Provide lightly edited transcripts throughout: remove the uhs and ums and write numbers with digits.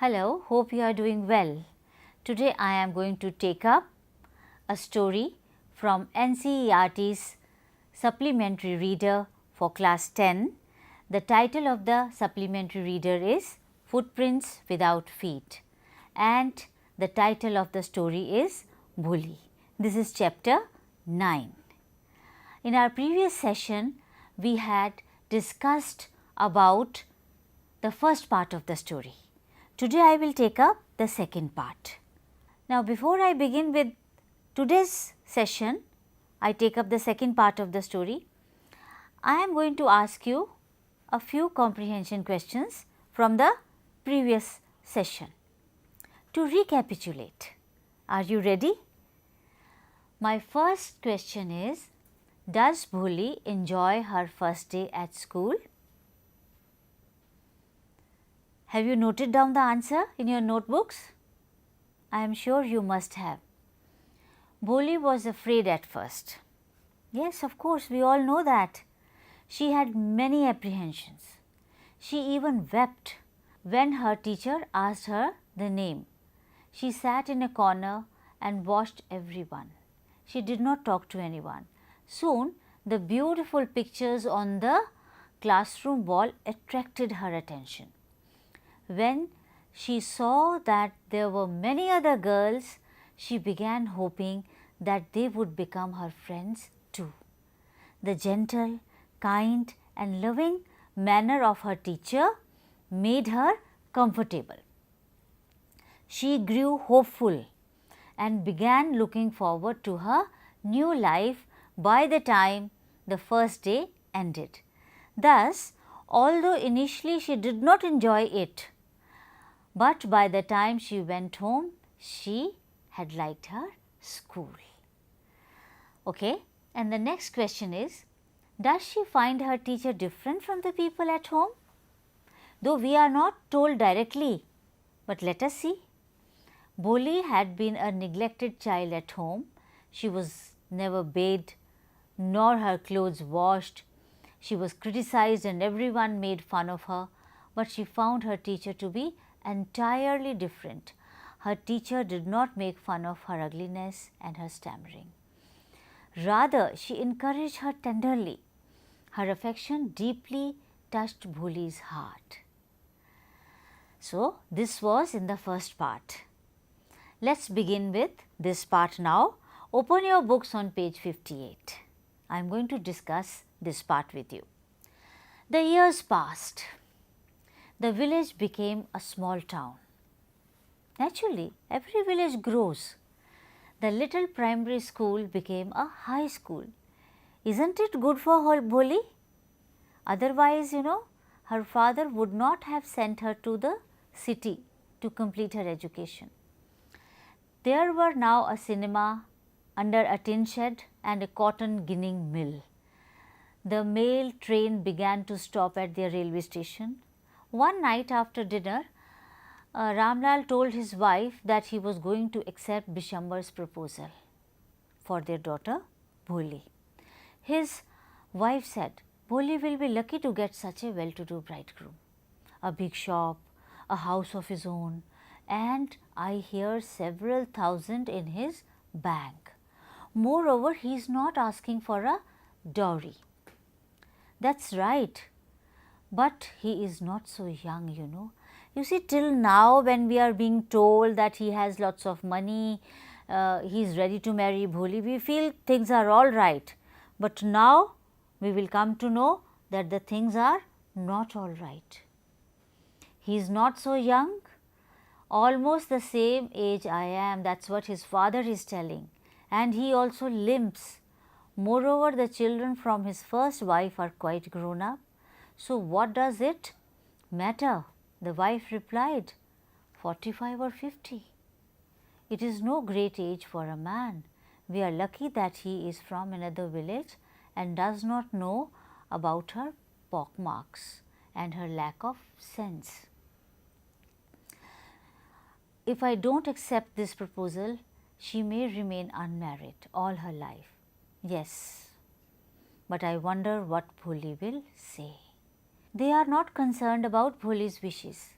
Hello, hope you are doing well. Today I am going to take up a story from NCERT's supplementary reader for class 10. The title of the supplementary reader is Footprints Without Feet and the title of the story is Bholi. This is chapter 9. In our previous session, we had discussed about the first part of the story. Today I will take up the second part. Now before I begin with today's session, I take up the second part of the story. I am going to ask you a few comprehension questions from the previous session. To recapitulate, are you ready? My first question is, does Bholi enjoy her first day at school? Have you noted down the answer in your notebooks? I am sure you must have. Bholi was afraid at first. Yes, of course, we all know that. She had many apprehensions. She even wept when her teacher asked her the name. She sat in a corner and watched everyone. She did not talk to anyone. Soon, the beautiful pictures on the classroom wall attracted her attention. When she saw that there were many other girls, she began hoping that they would become her friends too. The gentle, kind and loving manner of her teacher made her comfortable. She grew hopeful and began looking forward to her new life by the time the first day ended. Thus, although initially she did not enjoy it, but by the time she went home, she had liked her school. Okay, and the next question is, does she find her teacher different from the people at home? Though we are not told directly, but let us see. Bholi had been a neglected child at home. She was never bathed, nor her clothes washed. She was criticized and everyone made fun of her, but she found her teacher to be entirely different. Her teacher did not make fun of her ugliness and her stammering. Rather, she encouraged her tenderly. Her affection deeply touched Bholi's heart. So, this was in the first part. Let's begin with this part now. Open your books on page 58. I am going to discuss this part with you. The years passed. The village became a small town. Naturally, every village grows. The little primary school became a high school. Isn't it good for Bholi? Otherwise, her father would not have sent her to the city to complete her education. There were now a cinema under a tin shed and a cotton ginning mill. The mail train began to stop at their railway station. One night after dinner, Ramlal told his wife that he was going to accept Bishambar's proposal for their daughter Bholi. His wife said, Bholi will be lucky to get such a well-to-do bridegroom, a big shop, a house of his own, and I hear several thousand in his bank. Moreover, he is not asking for a dowry. That's right. But he is not so young, You see, till now when we are being told that he has lots of money, he is ready to marry Bholi, we feel things are all right. But now we will come to know that the things are not all right. He is not so young, almost the same age I am, that is what his father is telling. And he also limps. Moreover, the children from his first wife are quite grown up. So, what does it matter? The wife replied, 45 or 50. It is no great age for a man. We are lucky that he is from another village and does not know about her pockmarks and her lack of sense. If I don't accept this proposal, she may remain unmarried all her life. Yes, but I wonder what Bholi will say. They are not concerned about Bholi's wishes.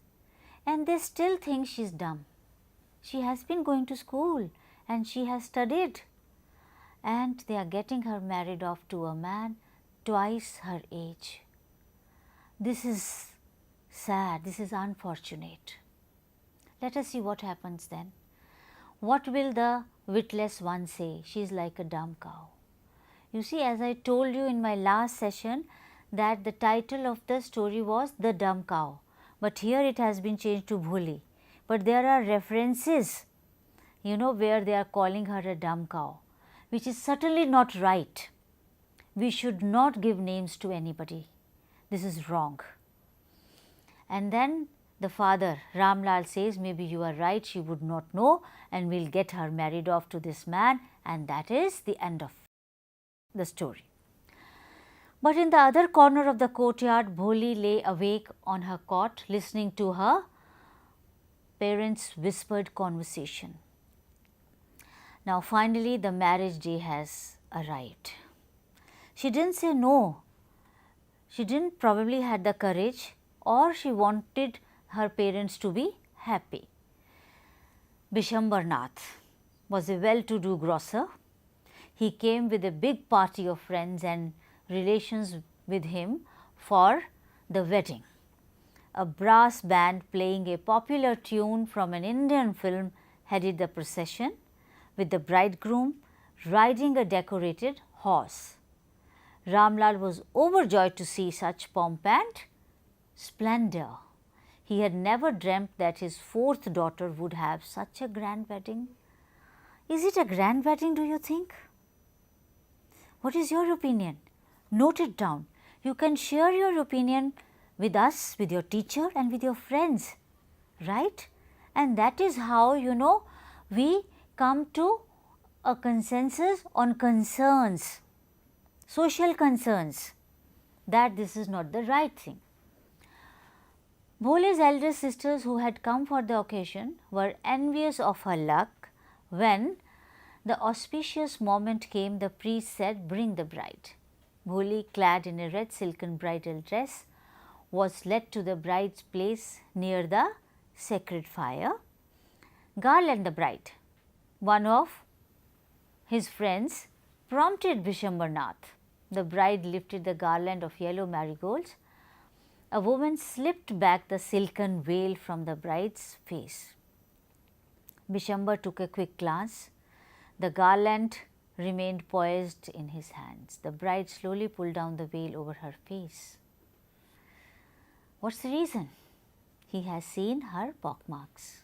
and they still think she is dumb. She has been going to school and she has studied, and they are getting her married off to a man twice her age. This is sad, this is unfortunate. Let us see what happens then. What will the witless one say? She is like a dumb cow. You see, as I told you in my last session, that the title of the story was The Dumb Cow, but here it has been changed to Bholi. But there are references, where they are calling her a dumb cow, which is certainly not right. We should not give names to anybody. This is wrong. And then the father, Ramlal, says, maybe you are right, she would not know, and we will get her married off to this man, and that is the end of the story. But in the other corner of the courtyard, Bholi lay awake on her cot, listening to her parents' whispered conversation. Now finally the marriage day has arrived. She didn't say no. She didn't probably had the courage, or she wanted her parents to be happy. Bishambar Nath was a well-to-do grocer. He came with a big party of friends and relations with him for the wedding. A brass band playing a popular tune from an Indian film headed the procession, with the bridegroom riding a decorated horse. Ramlal was overjoyed to see such pomp and splendor. He had never dreamt that his fourth daughter would have such a grand wedding. Is it a grand wedding, do you think? What is your opinion? Note it down. You can share your opinion with us, with your teacher and with your friends, right? And that is how, we come to a consensus on concerns, social concerns, that this is not the right thing. Bholi's elder sisters, who had come for the occasion, were envious of her luck. When the auspicious moment came, the priest said, "Bring the bride." Bholi, clad in a red silken bridal dress, was led to the bride's place near the sacred fire. Garland the bride, one of his friends, prompted Bishambar Nath. The bride lifted the garland of yellow marigolds. A woman slipped back the silken veil from the bride's face. Bishambar took a quick glance. The garland remained poised in his hands. The bride slowly pulled down the veil over her face. What's the reason? He has seen her pockmarks.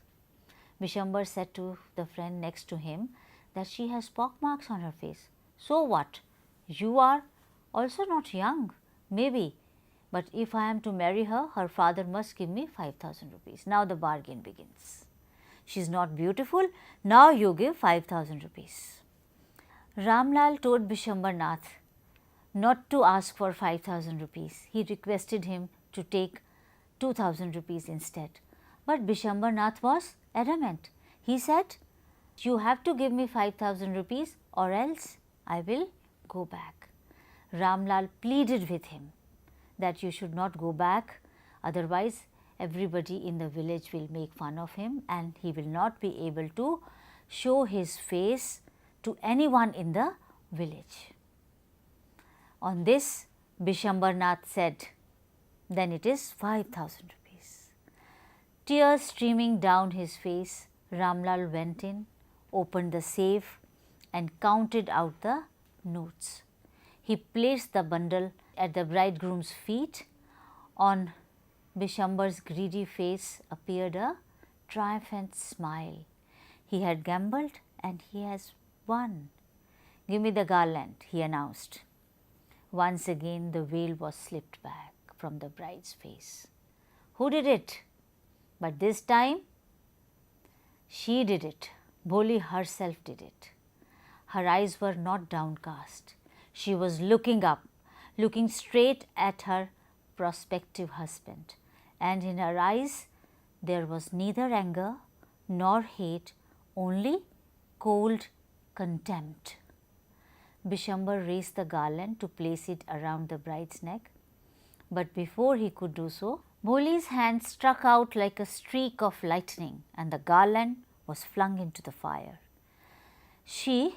Bishambar said to the friend next to him that she has pockmarks on her face. So what? You are also not young, maybe, but if I am to marry her, her father must give me 5,000 rupees. Now the bargain begins. She is not beautiful, now you give 5,000 rupees. Ramlal told Bishambar Nath not to ask for 5,000 rupees. He requested him to take 2,000 rupees instead. But Bishambar Nath was adamant. He said, "You have to give me 5,000 rupees or else I will go back." Ramlal pleaded with him that you should not go back, otherwise everybody in the village will make fun of him and he will not be able to show his face to anyone in the village. On this, Bishambar Nath said, "Then it is 5,000 rupees." Tears streaming down his face, Ramlal went in, opened the safe and counted out the notes. He placed the bundle at the bridegroom's feet. On Bishambar's greedy face appeared a triumphant smile. He had gambled and he has won. "Give me the garland," he announced. Once again the veil was slipped back from the bride's face. Who did it? But this time she did it. Bholi herself did it. Her eyes were not downcast. She was looking up, looking straight at her prospective husband, and in her eyes there was neither anger nor hate, only cold contempt. Bishambar raised the garland to place it around the bride's neck, but before he could do so, Bholi's hand struck out like a streak of lightning and the garland was flung into the fire. She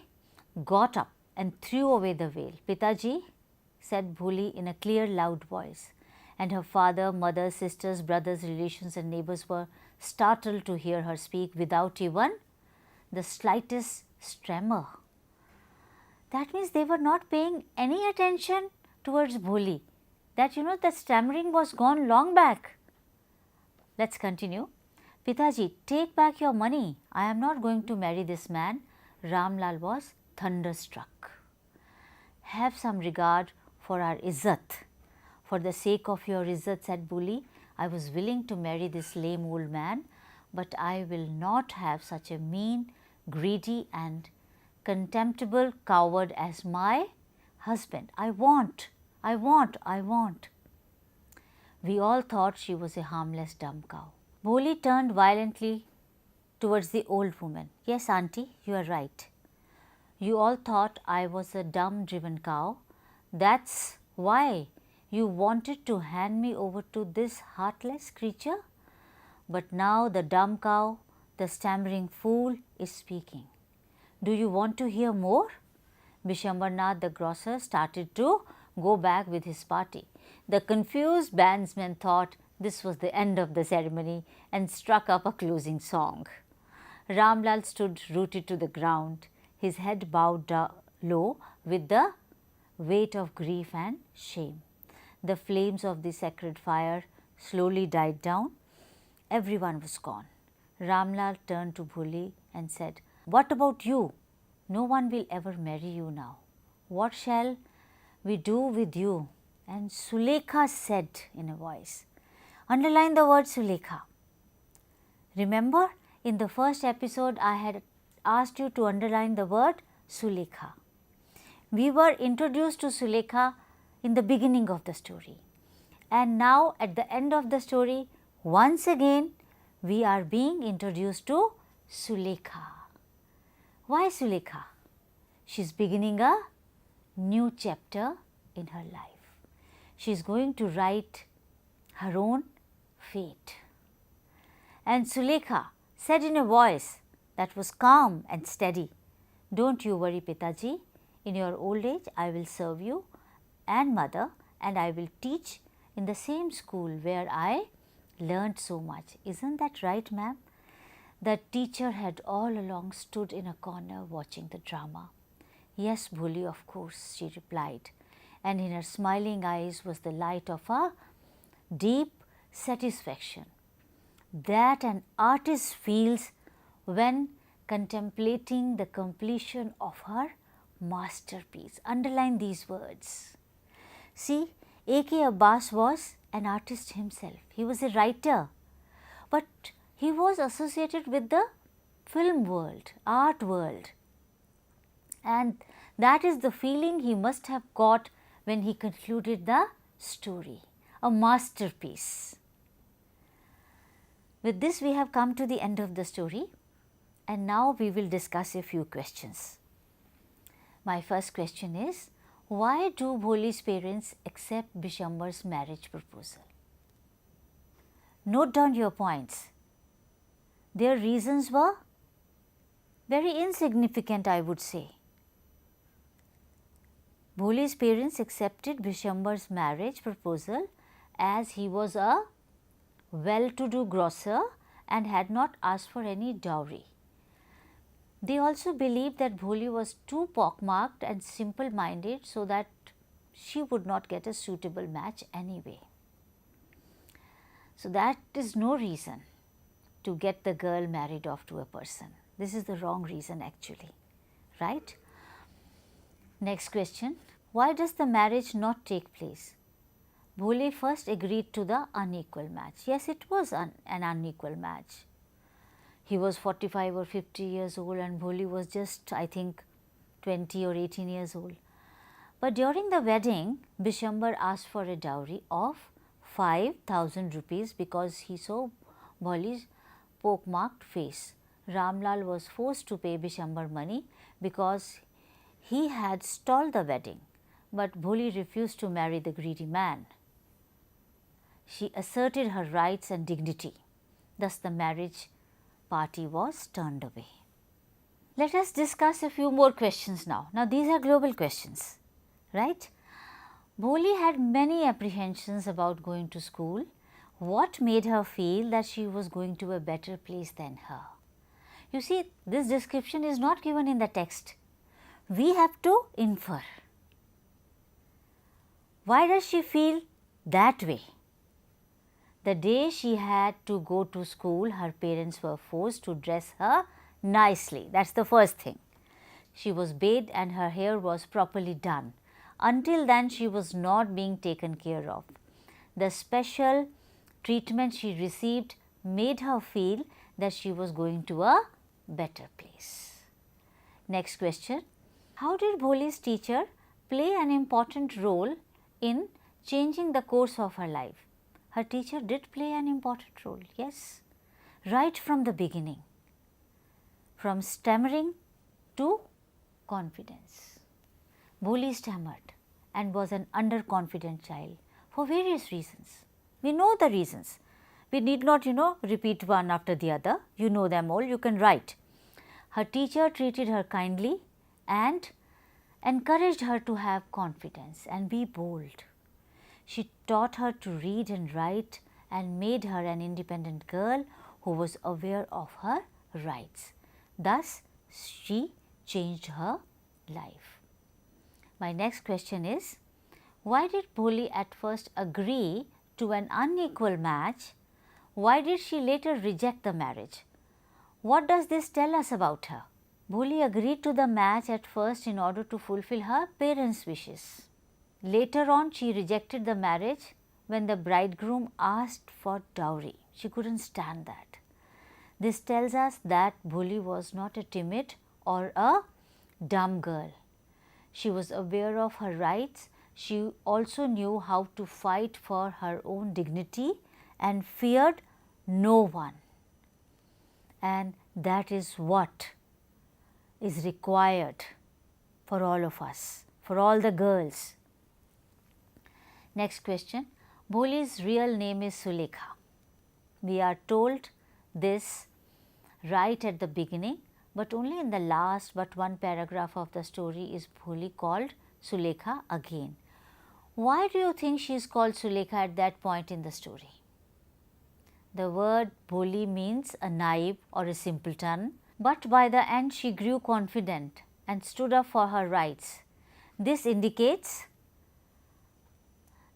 got up and threw away the veil. Pitaji, said Bholi in a clear, loud voice, and her father, mother, sisters, brothers, relations and neighbors were startled to hear her speak without even the slightest tremor. That means they were not paying any attention towards Bholi. That the stammering was gone long back. Let's continue. Pitaji, take back your money. I am not going to marry this man. Ramlal was thunderstruck. Have some regard for our izzat. For the sake of your izzat, said Bholi, I was willing to marry this lame old man, but I will not have such a mean, greedy and contemptible coward as my husband. I want. We all thought she was a harmless dumb cow. Bholi turned violently towards the old woman. Yes, auntie, you are right. You all thought I was a dumb driven cow. That's why you wanted to hand me over to this heartless creature. But now the dumb cow, the stammering fool is speaking. Do you want to hear more? Bishambarnath the grocer started to go back with his party. The confused bandsman thought this was the end of the ceremony and struck up a closing song. Ramlal stood rooted to the ground, his head bowed low with the weight of grief and shame. The flames of the sacred fire slowly died down. Everyone was gone. Ramlal turned to Bholi and said, What about you? No one will ever marry you now. What shall we do with you? And Sulekha said in a voice. Underline the word Sulekha. Remember, in the first episode, I had asked you to underline the word Sulekha. We were introduced to Sulekha in the beginning of the story. And now at the end of the story, once again, we are being introduced to Sulekha. Why Sulekha? She is beginning a new chapter in her life. She is going to write her own fate. And Sulekha said in a voice that was calm and steady, Don't you worry, Pitaji. In your old age, I will serve you and mother, and I will teach in the same school where I learnt so much. Isn't that right, ma'am? The teacher had all along stood in a corner watching the drama. Yes, Bholi, of course, she replied, and in her smiling eyes was the light of a deep satisfaction that an artist feels when contemplating the completion of her masterpiece. Underline these words. See, A.K. Abbas was an artist himself. He was a writer, but he was associated with the film world, art world, and that is the feeling he must have got when he concluded the story, a masterpiece. With this, we have come to the end of the story, and now we will discuss a few questions. My first question is, why do Bholi's parents accept Bishambar's marriage proposal? Note down your points. Their reasons were very insignificant, I would say. Bholi's parents accepted Bishambar's marriage proposal as he was a well-to-do grocer and had not asked for any dowry. They also believed that Bholi was too pockmarked and simple-minded so that she would not get a suitable match anyway. So, that is no reason to get the girl married off to a person. This is the wrong reason actually, right? Next question, why does the marriage not take place? Bholi first agreed to the unequal match. Yes, it was an unequal match. He was 45 or 50 years old and Bholi was just, I think, 20 or 18 years old. But during the wedding, Bishambar asked for a dowry of 5,000 rupees because he saw Bholi's pockmarked face. Ramlal was forced to pay Bishambar money because he had stalled the wedding, but Bholi refused to marry the greedy man. She asserted her rights and dignity. Thus the marriage party was turned away. Let us discuss a few more questions now. Now these are global questions, right? Bholi had many apprehensions about going to school. What made her feel that she was going to a better place than her? You see, this description is not given in the text. We have to infer. Why does she feel that way? The day she had to go to school, her parents were forced to dress her nicely. That is the first thing. She was bathed and her hair was properly done. Until then, she was not being taken care of. The special treatment she received made her feel that she was going to a better place. Next question. How did Bholi's teacher play an important role in changing the course of her life? Her teacher did play an important role, yes, right from the beginning, from stammering to confidence. Bholi stammered and was an underconfident child for various reasons. We know the reasons. We need not, repeat one after the other. You know them all, you can write. Her teacher treated her kindly and encouraged her to have confidence and be bold. She taught her to read and write and made her an independent girl who was aware of her rights. Thus, she changed her life. My next question is, why did Bholi at first agree to an unequal match? Why did she later reject the marriage? What does this tell us about her? Bholi agreed to the match at first in order to fulfill her parents' wishes. Later on, she rejected the marriage when the bridegroom asked for dowry. She couldn't stand that. This tells us that Bholi was not a timid or a dumb girl. She was aware of her rights. She also knew how to fight for her own dignity and feared no one. And that is what is required for all of us, for all the girls. Next question. Bholi's real name is Sulekha. We are told this right at the beginning, but only in the last but one paragraph of the story is Bholi called Sulekha again. Why do you think she is called Sulekha at that point in the story? The word Bholi means a naive or a simpleton, but by the end she grew confident and stood up for her rights. This indicates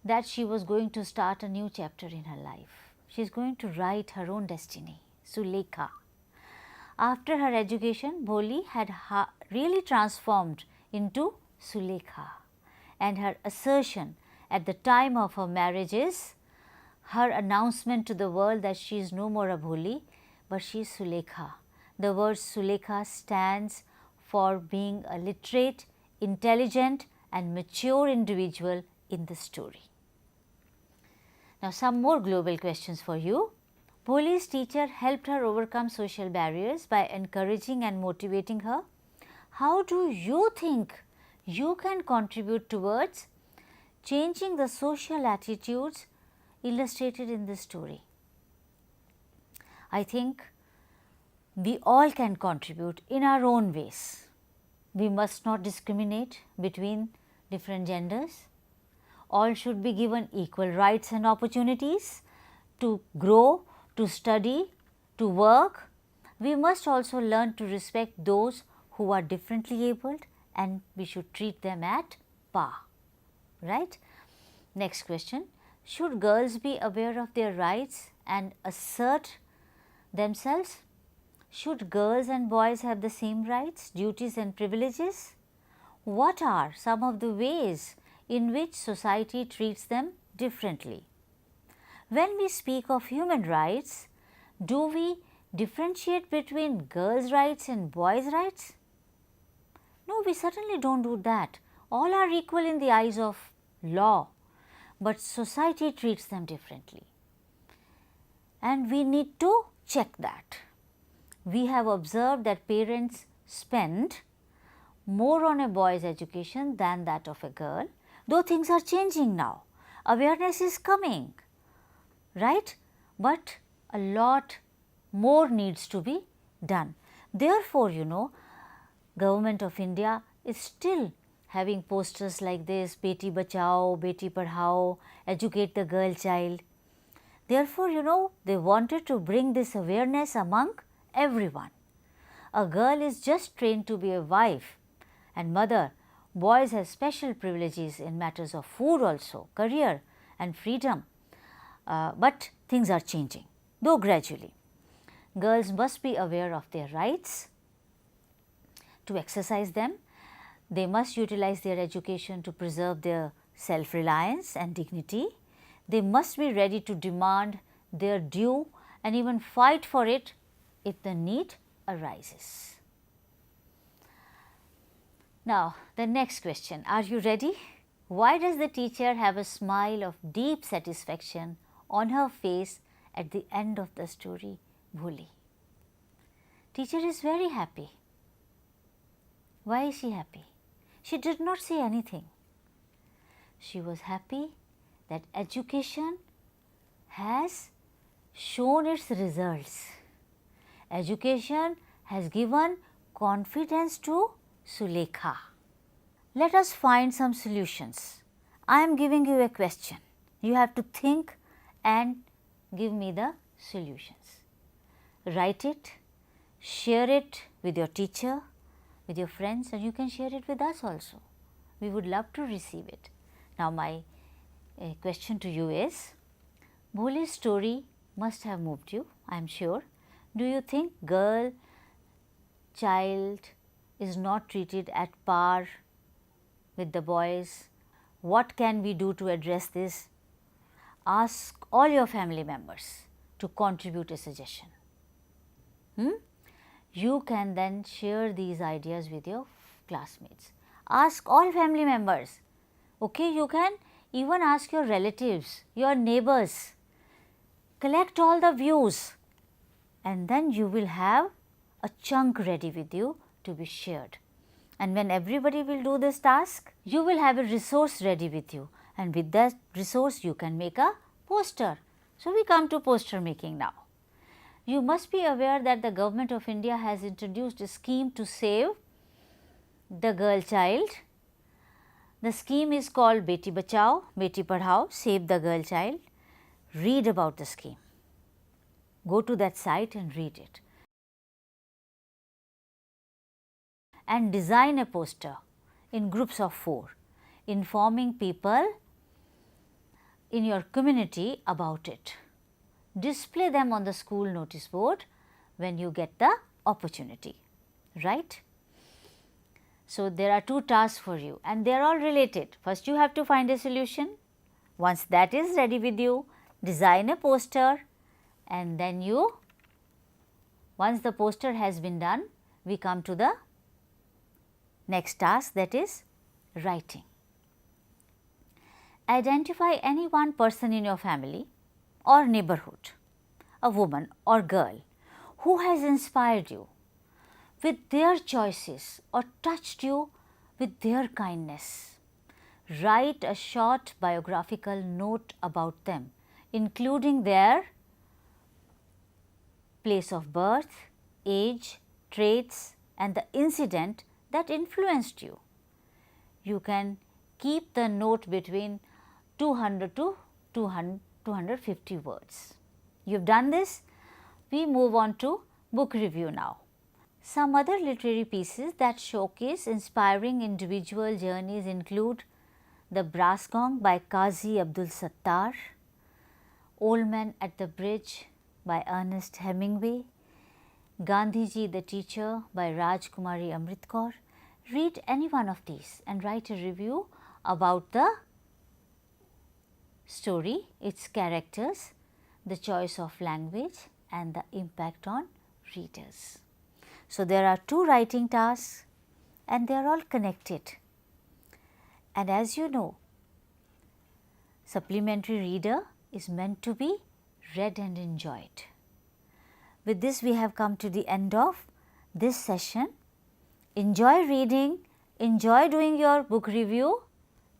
that she was going to start a new chapter in her life. She is going to write her own destiny, Sulekha. After her education, Bholi had really transformed into Sulekha, and her assertion at the time of her marriage is her announcement to the world that she is no more a Bholi, but she is Sulekha. The word Sulekha stands for being a literate, intelligent and mature individual in the story. Now, some more global questions for you. Bholi's teacher helped her overcome social barriers by encouraging and motivating her. How do you think you can contribute towards changing the social attitudes illustrated in this story? I think we all can contribute in our own ways. We must not discriminate between different genders. All should be given equal rights and opportunities to grow, to study, to work. We must also learn to respect those who are differently abled, and we should treat them at par, right? Next question. Should girls be aware of their rights and assert themselves? Should girls and boys have the same rights, duties and privileges? What are some of the ways in which society treats them differently? When we speak of human rights, do we differentiate between girls' rights and boys' rights? No, we certainly don't do that. All are equal in the eyes of law, but society treats them differently. And we need to check that. We have observed that parents spend more on a boy's education than that of a girl, though things are changing now. Awareness is coming. right? But a lot more needs to be done. Therefore, Government of India is still having posters like this, Beti Bachao, Beti Padhao, educate the girl child. Therefore, they wanted to bring this awareness among everyone. A girl is just trained to be a wife and mother. Boys have special privileges in matters of food also, career and freedom. But things are changing, though gradually. Girls must be aware of their rights. To exercise them, they must utilize their education to preserve their self-reliance and dignity. They must be ready to demand their due and even fight for it if the need arises. Now, the next question, are you ready? Why does the teacher have a smile of deep satisfaction on her face at the end of the story, Bholi? Teacher is very happy. Why is she happy? She did not say anything. She was happy that education has shown its results. Education has given confidence to Sulekha. Let us find some solutions. I am giving you a question. You have to think and give me the solutions. Write it, share it with your teacher, with your friends, and you can share it with us also. We would love to receive it. Now, my question to you is, Bholi's story must have moved you, I am sure. Do you think girl, child is not treated at par with the boys? What can we do to address this? Ask all your family members to contribute a suggestion. You can then share these ideas with your classmates. Ask all family members. Okay, you can even ask your relatives, your neighbors. Collect all the views and then you will have a chunk ready with you to be shared. And when everybody will do this task, you will have a resource ready with you, and with that resource you can make a poster. So, we come to poster making now. You must be aware that the Government of India has introduced a scheme to save the girl child. The scheme is called Beti Bachao, Beti Padhao, Save the Girl Child. Read about the scheme. Go to that site and read it. And design a poster in groups of 4, informing people in your community about it. Display them on the school notice board when you get the opportunity, right? So, there are 2 tasks for you and they are all related. First, you have to find a solution. Once that is ready with you, design a poster, and then once the poster has been done, we come to the next task, that is writing. Identify any one person in your family or neighborhood, a woman or girl who has inspired you with their choices or touched you with their kindness. Write a short biographical note about them, including their place of birth, age, traits, and the incident that influenced you. You can keep the note between 200 to 250 words. You have done this. We move on to book review now. Some other literary pieces that showcase inspiring individual journeys include The Brass Gong by Qazi Abdul Sattar, Old Man at the Bridge by Ernest Hemingway, Gandhiji the Teacher by Rajkumari Amrit Kaur. Read any one of these and write a review about the story, its characters, the choice of language and the impact on readers. So, there are 2 writing tasks and they are all connected. And as you know, supplementary reader is meant to be read and enjoyed. With this, we have come to the end of this session. Enjoy reading, enjoy doing your book review.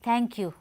Thank you.